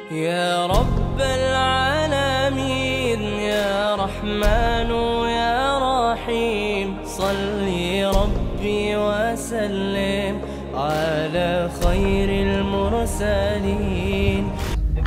Ya Rabbal Alamin, Ya Rahman, Ya Rahim, Salli Rabbi wa sallim ala khairil mursalin.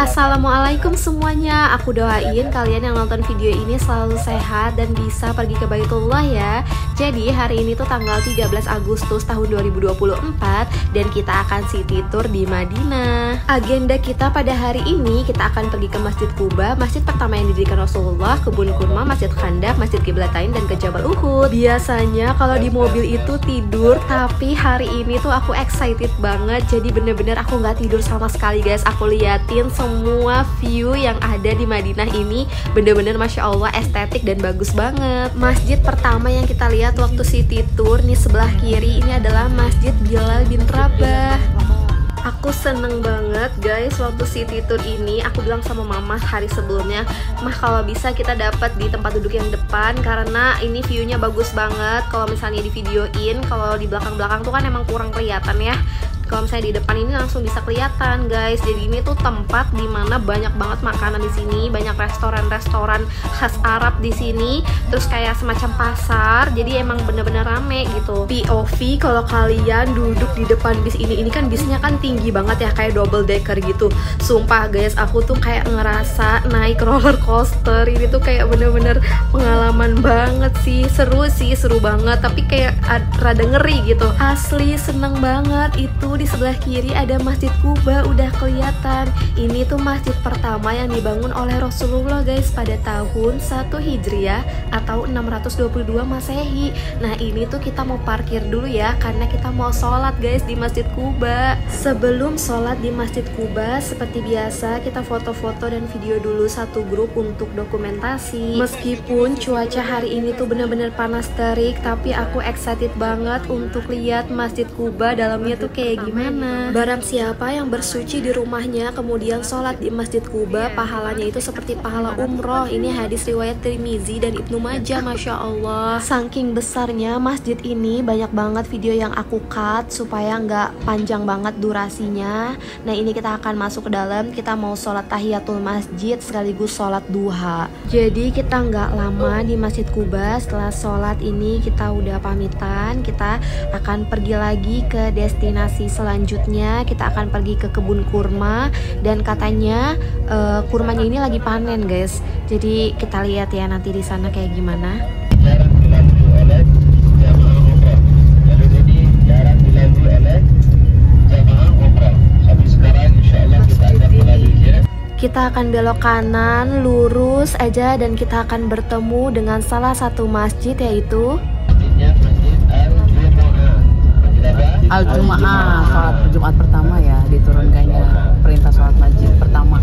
Assalamualaikum semuanya. Aku doain kalian yang nonton video ini selalu sehat dan bisa pergi ke Baitullah ya. Jadi hari ini tuh tanggal 13 Agustus tahun 2024 dan kita akan city tour di Madinah. Agenda kita pada hari ini, kita akan pergi ke Masjid Quba, masjid pertama yang didirikan Rasulullah, Kebun Kurma, Masjid Khandaq, Masjid Qiblatain, dan ke Jabal Uhud. Biasanya kalau di mobil itu tidur, tapi hari ini tuh aku excited banget. Jadi bener-bener aku nggak tidur sama sekali guys. Aku liatin semua view yang ada di Madinah ini, bener-bener Masya Allah estetik dan bagus banget. Masjid pertama yang kita lihat waktu city tour nih sebelah kiri ini adalah Masjid Bilal bin Rabah. Aku seneng banget guys waktu city tour ini. Aku bilang sama mama hari sebelumnya, mah kalau bisa kita dapat di tempat duduk yang depan karena ini viewnya bagus banget. Kalau misalnya di videoin, kalau di belakang-belakang tuh kan emang kurang kelihatan ya. Kalau misalnya di depan ini langsung bisa kelihatan guys. Jadi ini tuh tempat dimana banyak banget makanan di sini, banyak restoran-restoran khas Arab di sini. Terus kayak semacam pasar. Jadi emang bener-bener rame gitu. POV kalau kalian duduk di depan bis ini kan bisnya kan tinggi banget ya, kayak double decker gitu. Sumpah guys, aku tuh kayak ngerasa naik roller coaster. Ini tuh kayak bener-bener pengalaman banget sih. Seru banget. Tapi kayak rada ngeri gitu. Asli seneng banget. Itu di sebelah kiri ada Masjid Quba, udah kelihatan. Ini tuh masjid pertama yang dibangun oleh Rasulullah guys pada tahun 1 Hijriah atau 622 Masehi. Nah ini tuh kita mau parkir dulu ya karena kita mau sholat guys di Masjid Quba. Sebelum sholat di Masjid Quba, seperti biasa kita foto-foto dan video dulu satu grup untuk dokumentasi. Meskipun cuaca hari ini tuh bener-bener panas terik, tapi aku excited banget untuk lihat Masjid Quba dalamnya tuh kayak gimana. Barang siapa yang bersuci di rumahnya kemudian sholat di Masjid Quba, pahalanya itu seperti pahala umroh. Ini hadis riwayat Tirmizi dan Ibnu Majah. Masya Allah, saking besarnya masjid ini banyak banget video yang aku cut supaya nggak panjang banget durasinya. Nah ini kita akan masuk ke dalam, kita mau sholat tahiyatul masjid sekaligus sholat duha. Jadi kita nggak lama di Masjid Quba. Setelah sholat ini kita udah pamitan, kita akan pergi lagi ke destinasi selanjutnya. Kita akan pergi ke kebun kurma dan katanya kurmanya ini lagi panen guys. Jadi kita lihat ya nanti di sana kayak gimana. Jarang dilalui oleh jamaah umrah. Jadi jarang dilalui oleh jamaah umrah. Sampai sekarang insya Allah kita akan melaluinya. Kita akan belok kanan, lurus aja dan kita akan bertemu dengan salah satu masjid yaitu Masjidnya Masjid Al-Jum'ah, sholat Jumat pertama ya, diturunkannya perintah sholat masjid pertama.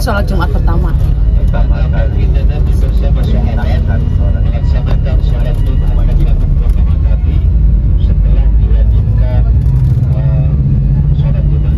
Sholat Jumat pertama. Pertama kali Nabi bersama sahabat melaksanakan sholat Jumat pertama kali setelah diwajibkan sholat Jumat.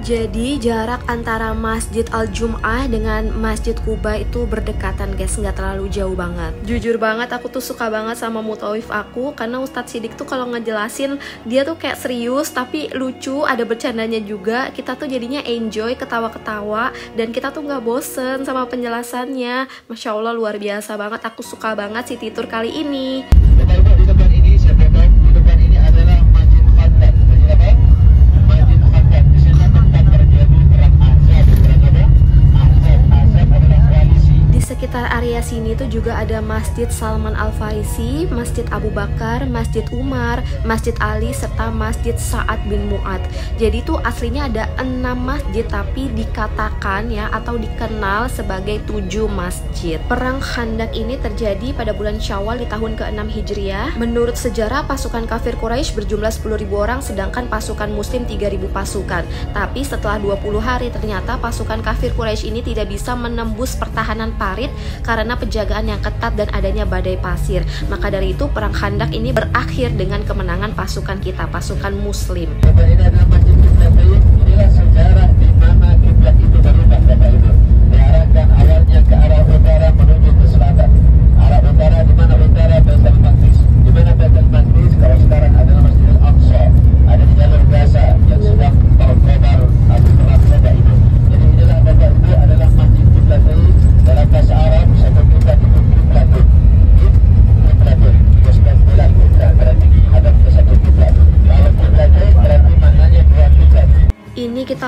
Jadi jarak antara Masjid Al-Jum'ah dengan Masjid Quba itu berdekatan guys, nggak terlalu jauh banget. Jujur banget aku tuh suka banget sama mutawif aku karena Ustadz Sidik tuh kalau ngejelasin dia tuh kayak serius tapi lucu, ada bercandanya juga. Kita tuh jadinya enjoy, ketawa-ketawa dan kita tuh nggak bosen sama penjelasannya. Masya Allah luar biasa banget, aku suka banget city tour kali ini. Bapak-bapak di depan ini, siapa tahu di depan ini adalah Masjid Khandaq. Masjid apa? Masjid Khandaq. Di sana tempat terjadi perang Ahzab. Perang apa? Ahzab adalah koalisi. Di sekitar area sini tuh juga ada Masjid Salman Al-Farisi, Masjid Abu Bakar, Masjid Umar, Masjid Ali, serta Masjid Sa'ad bin Mu'ad. Jadi tuh aslinya ada 6 masjid tapi dikatakan ya atau dikenal sebagai 7 masjid. Perang Khandaq ini terjadi pada bulan Syawal di tahun ke-6 Hijriah. Menurut sejarah pasukan kafir Quraisy berjumlah 10.000 orang sedangkan pasukan muslim 3.000 pasukan. Tapi setelah 20 hari ternyata pasukan kafir Quraisy ini tidak bisa menembus pertahanan parit karena penjagaan yang ketat dan adanya badai pasir. Maka dari itu perang Khandaq ini berakhir dengan kemenangan pasukan kita, pasukan muslim. Bapak ini adalah Masjid Qiblatain. Inilah sejarah di mana kiblat itu berubah Bapak Ibu. Diarahkan awalnya ke arah utara menuju ke selatan. Arah utara di mana utara Baitul Maqdis. Di mana Baitul Maqdis kalau sekarang adalah Masjidil Aqsa. Ada di jalur Gaza yang sedang tahun Qabar atau perang Bapak Ibu. Jadi inilah Bapak Ibu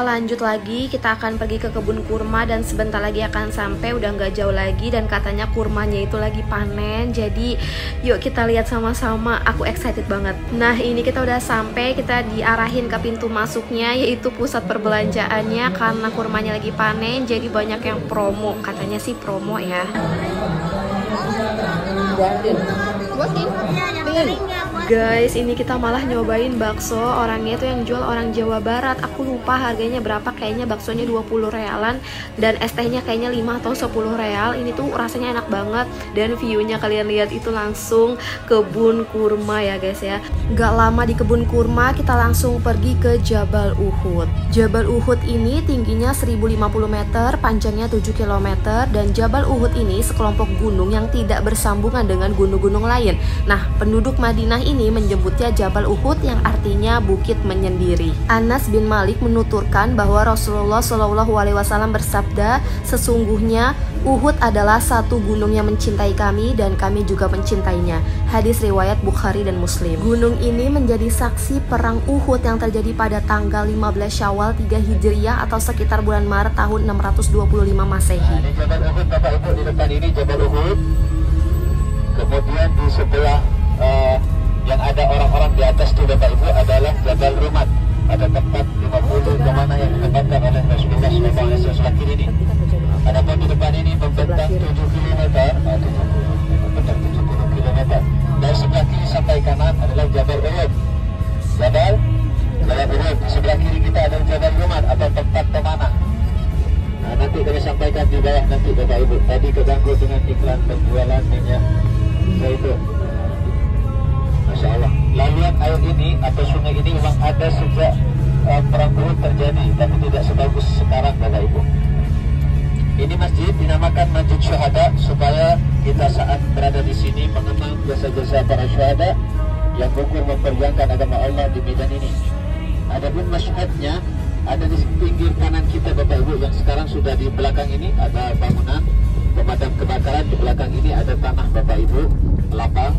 lanjut lagi, kita akan pergi ke kebun kurma dan sebentar lagi akan sampai, udah nggak jauh lagi dan katanya kurmanya itu lagi panen. Jadi yuk kita lihat sama-sama, aku excited banget. Nah ini kita udah sampai, kita diarahin ke pintu masuknya yaitu pusat perbelanjaannya karena kurmanya lagi panen. Jadi banyak yang promo, katanya sih promo ya. Guys, ini kita malah nyobain bakso. Orangnya itu yang jual orang Jawa Barat. Aku lupa harganya berapa, kayaknya baksonya 20 realan dan es tehnya kayaknya 5 atau 10 real. Ini tuh rasanya enak banget dan view-nya kalian lihat itu langsung kebun kurma ya guys ya. Gak lama di kebun kurma kita langsung pergi ke Jabal Uhud. Jabal Uhud ini tingginya 1050 meter, panjangnya 7 km dan Jabal Uhud ini sekelompok gunung yang tidak bersambungan dengan gunung-gunung lain. Nah, penduduk Madinah ini menyebutnya Jabal Uhud yang artinya bukit menyendiri. Anas bin Malik menuturkan bahwa Rasulullah SAW bersabda, sesungguhnya Uhud adalah satu gunung yang mencintai kami dan kami juga mencintainya. Hadis riwayat Bukhari dan Muslim. Gunung ini menjadi saksi perang Uhud yang terjadi pada tanggal 15 Syawal 3 Hijriah atau sekitar bulan Maret tahun 625 Masehi. Ini Jabal Uhud, Bapak Ibu, di depan ini Jabal Uhud. Kemudian di sebelah yang ada orang-orang di atas itu Bapak Ibu adalah Jabal Rumat. Ada tempat 50 kemana yang ditempatkan oleh Rasulullah SAW sebelah kiri ini. Ada pun di depan ini membentang 7 km, membentang 70 km. Dari sebelah kiri sampai kanan adalah Jabal Uhud. Jabal Uhud. Di sebelah kiri kita ada Jabal Rumat atau tempat pemanah. Nah, nanti kami sampaikan di bawah nanti Bapak Ibu. Tadi keganggu dengan iklan penjualan minyak zaitun. Masya Allah. Laluan air ini atau sungai ini memang ada sejak perang Uhud terjadi, tapi tidak sebagus sekarang Bapak Ibu. Ini masjid dinamakan Masjid Syuhada supaya kita saat berada di sini mengenang jasa-jasa para syuhada yang gugur memperjuangkan agama Allah di medan ini. Adapun masyhadnya ada di pinggir kanan kita Bapak Ibu, yang sekarang sudah di belakang ini ada bangunan pemadam kebakaran, di belakang ini ada tanah Bapak Ibu, lapang.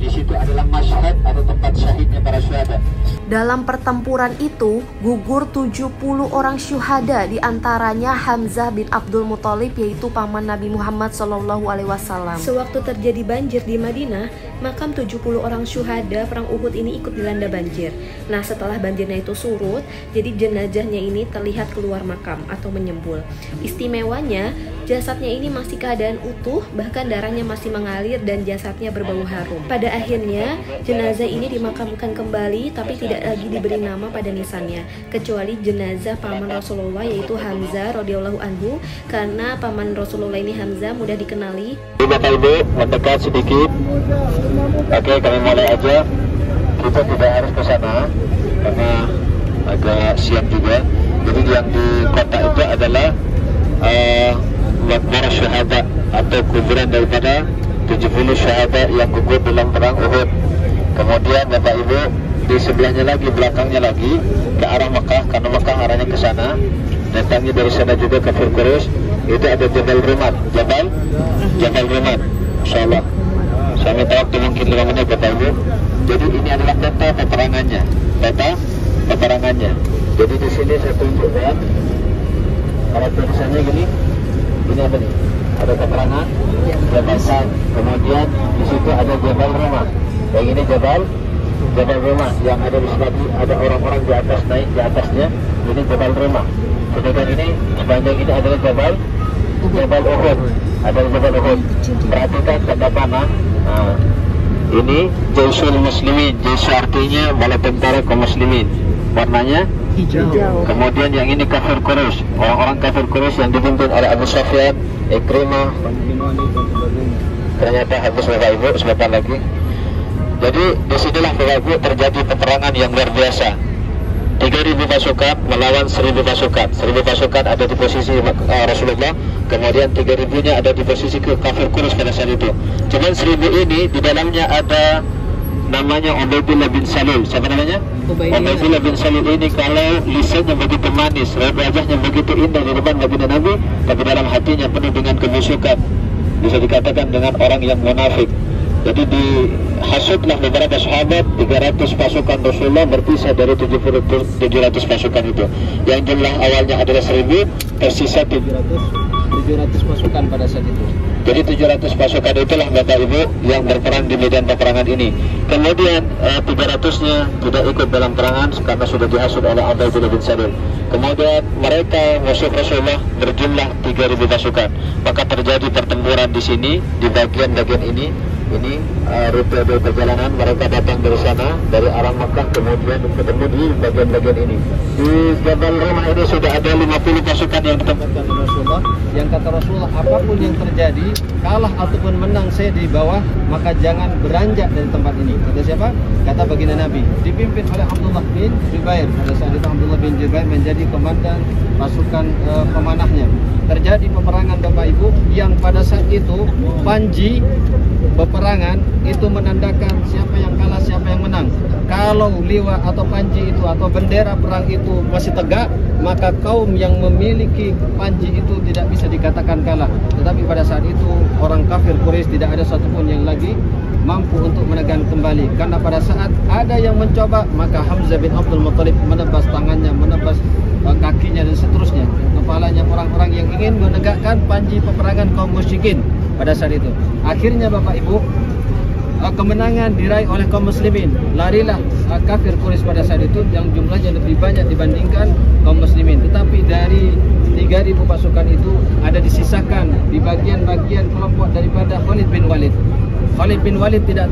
Di situ adalah masyhad atau tempat syahidnya para syuhada. Dalam pertempuran itu gugur 70 orang syuhada, diantaranya Hamzah bin Abdul Muthalib yaitu paman Nabi Muhammad SAW. Sewaktu terjadi banjir di Madinah, makam 70 orang syuhada perang Uhud ini ikut dilanda banjir. Nah setelah banjirnya itu surut, jadi jenazahnya ini terlihat keluar makam atau menyembul. Istimewanya jasadnya ini masih keadaan utuh, bahkan darahnya masih mengalir dan jasadnya berbau harum. Pada akhirnya jenazah ini dimakamkan kembali tapi tidak lagi diberi nama pada nisannya, kecuali jenazah paman Rasulullah yaitu Hamzah radhiyallahu anhu, karena paman Rasulullah ini Hamzah mudah dikenali. Bapak Ibu mendekat sedikit. Oke, kami mulai aja. Kita tidak harus ke sana karena agak siang juga. Jadi yang di kota itu adalah Maqbarah Syuhada atau kuburan daripada 70 syuhada yang gugur dalam perang Uhud. Kemudian Bapak Ibu di sebelahnya lagi, belakangnya lagi ke arah Mekah, karena Mekah arahnya ke sana. Datangnya dari sana juga kafir Quraisy. Itu ada Jabal Rumat, Jabal Rumat. Insyaallah. Saya minta waktu mungkin 5 menit Bapak Ibu. Jadi ini adalah peta peperangannya. Jadi di sini saya tunjukkan. Kalau tulisannya gini, ini apa nih? Ada keterangan Jabal Sad. Kemudian di situ ada Jabal Rumat. Yang ini Jabal Rumat. Yang ada di sebelah ada orang-orang di atas, naik di atasnya. Ini Jabal Rumat. Sedangkan ini sepanjang ini adalah Jabal Uhud. Ada Jabal Uhud. Perhatikan tanda panah. Nah, ini Jaisul Muslimin. Jaisul artinya bala tentara kaum muslimin. Warnanya hijau. Kemudian yang ini kafir Quraisy. Orang-orang kafir Quraisy yang dipimpin oleh Abu Sufyan, Ikrimah. Ternyata habis Bapak Ibu sebentar lagi. Jadi disinilah Bapak Ibu terjadi peperangan yang luar biasa. 3.000 pasukan melawan 1.000 pasukan. 1.000 pasukan ada di posisi Rasulullah, kemudian 3.000-nya ada di posisi kafir Quraisy pada saat itu. Cuman 1.000 ini di dalamnya ada namanya Ubaidillah bin Salul. Siapa namanya? Ubaidillah bin Salul ini kalau lisannya begitu manis, wajahnya begitu indah di depan baginda Nabi, tapi dalam hatinya penuh dengan kemusyrikan. Bisa dikatakan dengan orang yang munafik. Jadi dihasutlah beberapa sahabat, 300 pasukan Rasulullah berpisah dari 700 pasukan itu. Yang jumlah awalnya adalah 1000, tersisa 700 pasukan pada saat itu. Jadi 700 pasukan itulah Bapak Ibu yang berperang di medan peperangan ini. Kemudian 300-nya tidak ikut dalam perangan karena sudah dihasut oleh Abdullah bin Salul. Kemudian mereka musuh Rasulullah berjumlah 3000 pasukan. Maka terjadi pertempuran di sini, di bagian-bagian ini. Ini rute perjalanan mereka datang dari sana, dari arah Makkah, kemudian ketemu di bagian-bagian ini. Di Jabal Rumah ini sudah ada 50 pasukan yang ditempatkan oleh Rasulullah. Yang kata Rasulullah, apapun yang terjadi, kalah ataupun menang saya di bawah, maka jangan beranjak dari tempat ini. Kata siapa? Kata baginda Nabi. Dipimpin oleh Abdullah bin Jubair. Pada saat itu Abdullah bin Jubair menjadi komandan pasukan pemanahnya. Terjadi peperangan Bapak Ibu yang pada saat itu panji peperangan itu menandakan siapa yang kalah, siapa yang menang. Kalau liwa atau panji itu atau bendera perang itu masih tegak, maka kaum yang memiliki panji itu tidak bisa dikatakan kalah. Tetapi pada saat itu orang kafir Quraisy tidak ada satupun yang lagi mampu untuk menekan kembali. Karena pada saat ada yang mencoba, maka Hamzah bin Abdul Muttalib menebas tangannya, menebas kakinya dan seterusnya, kepalanya orang-orang yang ingin menegakkan panji peperangan kaum musyrikin pada saat itu. Akhirnya Bapak Ibu, kemenangan diraih oleh kaum muslimin. Larilah kafir Quraisy pada saat itu yang jumlahnya lebih banyak dibandingkan kaum muslimin. Tetapi dari 3000 pasukan itu ada disisakan di bagian-bagian kelompok daripada Khalid bin Walid. Khalid bin Walid tidak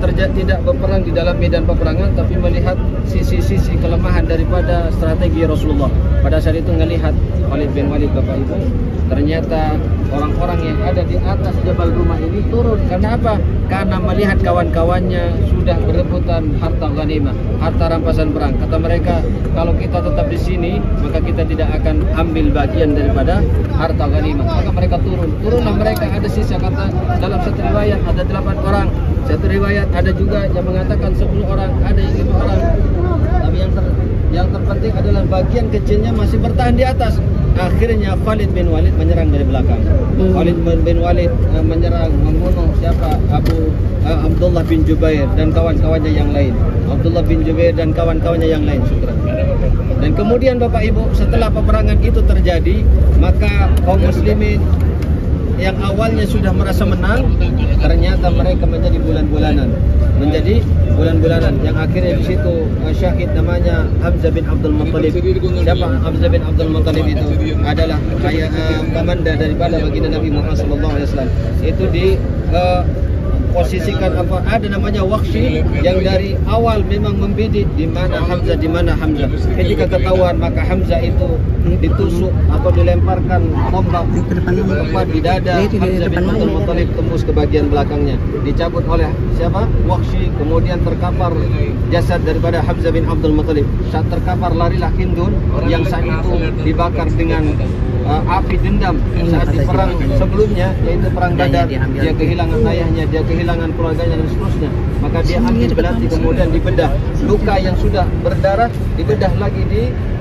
berperang di dalam medan peperangan, tapi melihat sisi-sisi kelemahan daripada strategi Rasulullah. Pada saat itu melihat Khalid bin Walid Bapak Ibu, ternyata orang-orang yang ada di atas Jabal Rumah ini turun. Karena apa? Karena melihat kawan-kawannya sudah berebutan harta ghanimah, harta rampasan perang. Kata mereka, kalau kita tetap di sini, maka kita tidak akan ambil bagian daripada harta ghanimah. Maka mereka turun. Turunlah mereka, ada sisa, kata dalam satu riwayat ada 8 orang. Satu riwayat ada juga yang mengatakan 10 orang, ada yang 5 orang. Tapi yang terpenting adalah bagian kecilnya masih bertahan di atas. Akhirnya Khalid bin Walid menyerang dari belakang. Khalid bin Walid menyerang, membunuh siapa? Abdullah bin Jubair dan kawan-kawannya yang lain. Abdullah bin Jubair dan kawan-kawannya yang lain. Syukran. Dan kemudian Bapak Ibu, setelah peperangan itu terjadi, maka kaum muslimin yang awalnya sudah merasa menang, ternyata mereka menjadi bulan-bulanan. Yang akhirnya di situ syahid namanya Hamzah bin Abdul Muttalib. Siapa Hamzah bin Abdul Muttalib itu? Adalah komanda daripada baginda Nabi Muhammad SAW. Itu di posisikan apa, ada namanya Waqshi yang dari awal memang membidik di mana Hamzah. Ketika ketahuan, maka Hamzah itu ditusuk atau dilemparkan tombak tepat di dada Hamzah bin Abdul Muttalib, tembus ke bagian belakangnya, dicabut oleh siapa? Waqshi. Kemudian terkapar jasad daripada Hamzah bin Abdul Muttalib. Saat terkapar, larilah Hindun yang saat itu dibakar dengan api dendam saat di perang sebelumnya, yaitu perang Badar. Dia kehilangan ayahnya, dia kehilangan keluarganya dan seterusnya. Maka dia ambil belati, kemudian dibedah. Luka yang sudah berdarah dibedah lagi,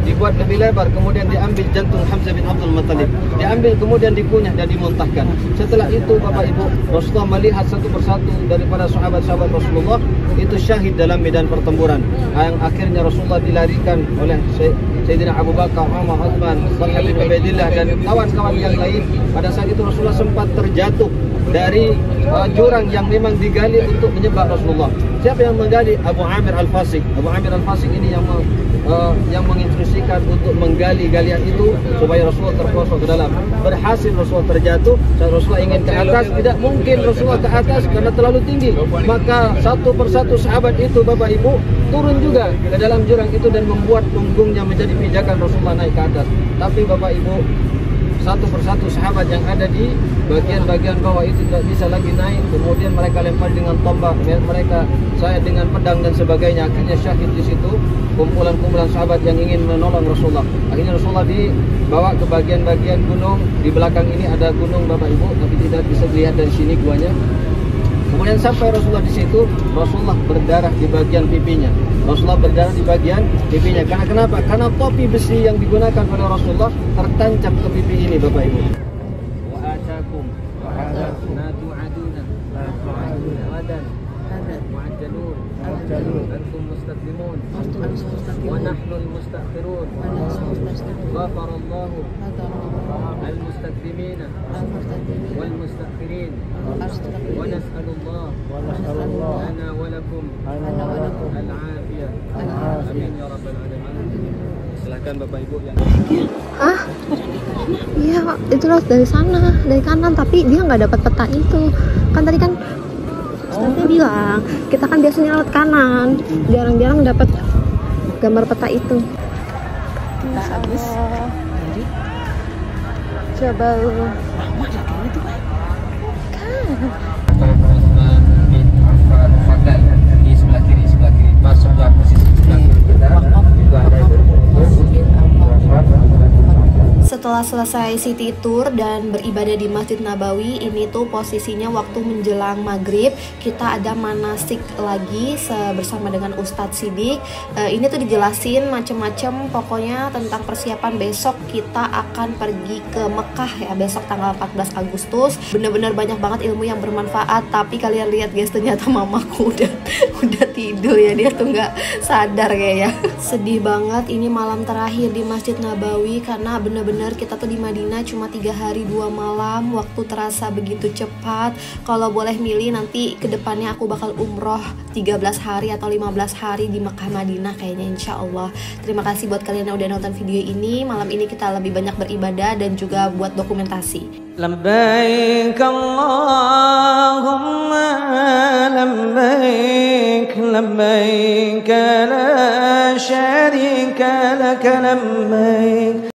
dibuat lebih lebar. Kemudian diambil jantung Hamzah bin Abdul Muttalib, diambil kemudian dikunyah dan dimuntahkan. Setelah itu Bapak Ibu, Rasulullah melihat satu persatu daripada sahabat-sahabat Rasulullah itu syahid dalam medan pertempuran. Yang akhirnya Rasulullah dilarikan oleh Sayyidina Abu Bakar, Umar, Uthman, Talha bin Ubaidillah dan kawan-kawan yang lain. Pada saat itu Rasulullah sempat terjatuh dari jurang yang memang digali untuk menyembah Rasulullah. Siapa yang menggali? Abu Amir Al-Fasik. Abu Amir Al-Fasik ini yang menginstruksikan untuk menggali galian itu supaya Rasulullah terperosok ke dalam. Berhasil Rasulullah terjatuh. Saat Rasulullah ingin ke atas, tidak mungkin Rasulullah ke atas karena terlalu tinggi. Maka satu persatu sahabat itu Bapak Ibu turun juga ke dalam jurang itu dan membuat punggungnya menjadi pijakan Rasulullah naik ke atas. Tapi Bapak Ibu, satu persatu sahabat yang ada di bagian-bagian bawah itu tidak bisa lagi naik. Kemudian mereka lempar dengan tombak, mereka saya dengan pedang dan sebagainya. Akhirnya syahid di situ kumpulan-kumpulan sahabat yang ingin menolong Rasulullah. Akhirnya Rasulullah dibawa ke bagian-bagian gunung. Di belakang ini ada gunung Bapak Ibu, tapi tidak bisa dilihat dari sini guanya. Kemudian sampai Rasulullah di situ, Rasulullah berdarah di bagian pipinya. Rasulullah berdarah di bagian pipinya. Karena kenapa? Karena topi besi yang digunakan oleh Rasulullah tertancap ke pipi ini Bapak Ibu. Wa atakum ma tu'aduna wadan معجلون أنتم مستقدمون ونحن المستأخرون غفر الله المستقدمين والمستأخرين ونسأل الله لنا ولكم العافية آمين يا رب العالمين. Silakan Bapak Ibu yang Hah? Iya, itu lewat dari sana, dari kanan, tapi dia nggak dapat peta itu. Kan tadi kan Ustaznya bilang, kita kan biasanya lewat kanan, jarang-jarang dapat gambar peta itu. Habis. Jadi Coba lu. lama dah kayaknya tuh. Utsman bin Affan Fadal di sebelah kiri masuklah posisi sebelah kiri kita itu ada Setelah selesai city tour dan beribadah di Masjid Nabawi, ini tuh posisinya waktu menjelang maghrib. Kita ada manasik lagi bersama dengan Ustadz Sidik. Ini tuh dijelasin macem-macem pokoknya tentang persiapan besok kita akan pergi ke Mekah ya, besok tanggal 14 Agustus. Bener-bener banyak banget ilmu yang bermanfaat. Tapi kalian lihat guys, ternyata mamaku udah tidur ya, dia tuh nggak sadar kayaknya. Sedih banget, ini malam terakhir di Masjid Nabawi karena bener-bener kita tuh di Madinah cuma 3 hari 2 malam. Waktu terasa begitu cepat. Kalau boleh milih nanti kedepannya aku bakal umroh 13 hari atau 15 hari di Mekah Madinah kayaknya, insya Allah. Terima kasih buat kalian yang udah nonton video ini. Malam ini kita lebih banyak beribadah dan juga buat dokumentasi. لبيك اللهم لبيك لبيك لا شريك لك لبيك